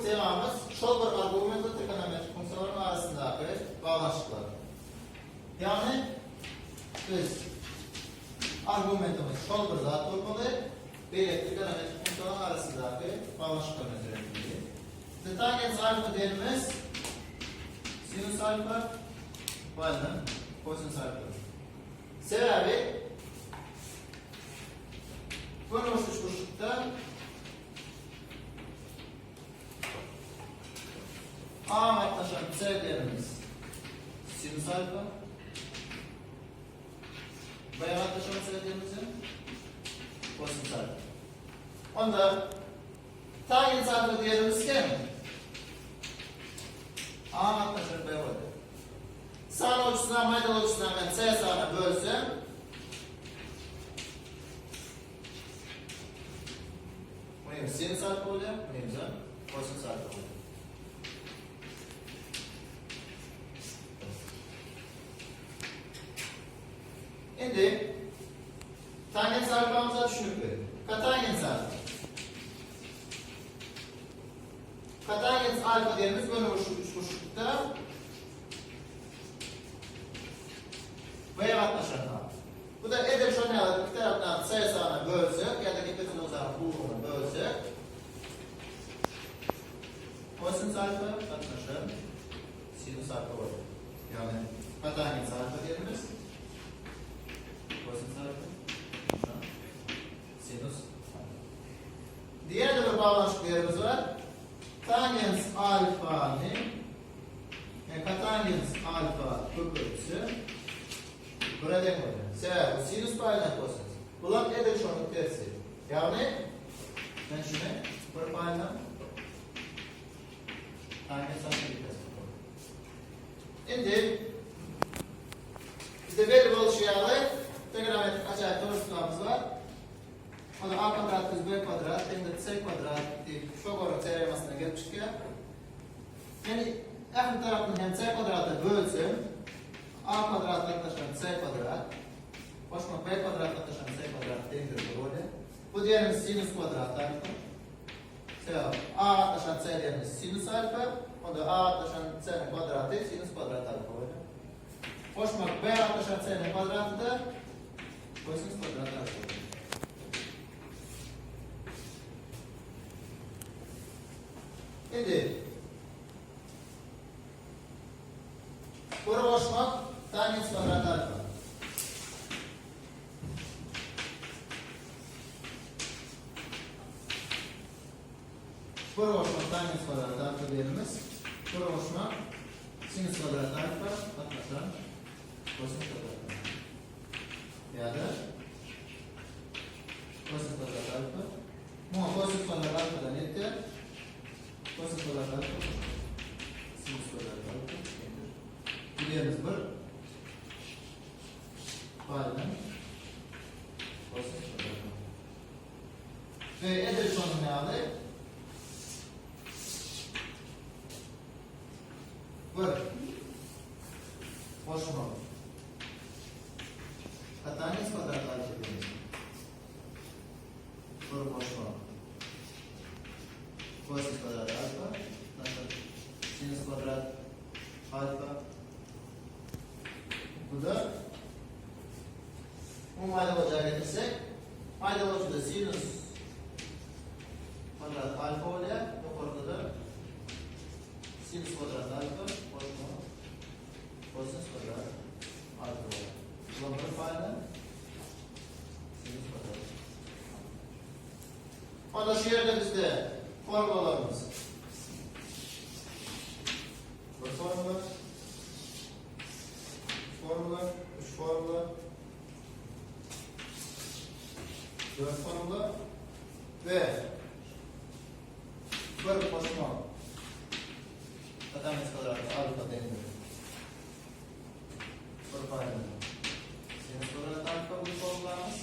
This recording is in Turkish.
temamız şol bir argument ve trigonometrik fonksiyonların arasındaki bağlantılar. Yani biz argumentimiz şol bir zat olmalı ve trigonometrik fonksiyonların arasındaki bağlantılar özelliği. Tangens alfa değerimiz sinüs alfa, pardon, kosinüs alfa. Sebebi bunun uçuşlukta A yaklaşan C değerimiz sinüs alfa, B yaklaşan C değerimizin kosinüs alfa. Onda tangens alfa değerimiz kim? A yaklaşan B oldu. Sağ ölçüsünden, mayda ölçüsünden ben C sağına bölsem bu sinüs alfa oluyor, bu kosinüs alfa oluyor. Şimdi tangens alfamıza düşünüp katangens alfa. Katangens alfa değerimiz böyle uçuşlukta ve yaklaşan alfa. Bu da edir şöyle alıp bir taraftan C sağına bölsek ya da gitmesin o zaman bulduğunu bölsek kosinüs alfa yaklaşan sinüs alfa olur. Yani katangens alfa değerimiz kosinüs alfa sinüs alfa. Diğer de bir bağlantılı değerimiz var. Tangens alfanın katangens alfa köküçü burada denk oluyor. Sebebi bu sinüs payından kosinüs. Bulan edir şunun tersi. Yani ben şunu bir payından tangens alfa gideceğiz. Şimdi bizde belli bir oluşuyalı trigonometrik acayip doğruslarımız var. O da A kvadrat plus B kvadrat, hem de C kvadrat deyip şu oranın teoremasına gelip çıkıyor. Yani her tarafını hem C kvadrata bölsem A kvadrat yaklaşan C kvadrat, boşuna B kvadrat yaklaşan C kvadrat dendir böyle. Bu diğerimiz sinüs kvadrat alfa. A yaklaşan C diğerimiz sinüs alfa. O da A yaklaşan C'nin kvadratı sinüs kvadrat alfa böyle. Boşuna B yaklaşan C'nin kvadratı da kosinüs kvadrat alfa. Şimdi buraya boşmak tangens kvadrat alfa. Buraya boşmak tangens kvadrat alfa değerimiz. Buraya boşmak sinüs kvadrat alfa yaklaşan kosinüs kvadrat alfa. Ya da kosinüs kvadrat alfa. Bu kosinüs kvadrat alfa da nedir? Kosinüs kvadrat alfa, sinüs kvadrat alfa. Bildiğimiz bir paydan kosinüs kvadrat alfa. Ve edir şunun ne alı? Bir boşma katangens kvadrat alfa dediğimiz bir boşma kosinüs kvadrat alfa, sinüs kvadrat alfa. Bu da bu mayda olacağı getirsek, mayda olacağı da sinüs kvadrat alfa oluyor. Yukarıda da sinüs kvadrat alfa, kosinüs kvadrat alfa oluyor. Bunun payda sinüs kvadrat alfa. O da şu yerde bizde formülalarımız. Bu formüla, üç formüla, 4 formüla ve bir koşma katangens kvadrat alfa denilir. Bir payda sinüs kvadrat alfa bu formülamız.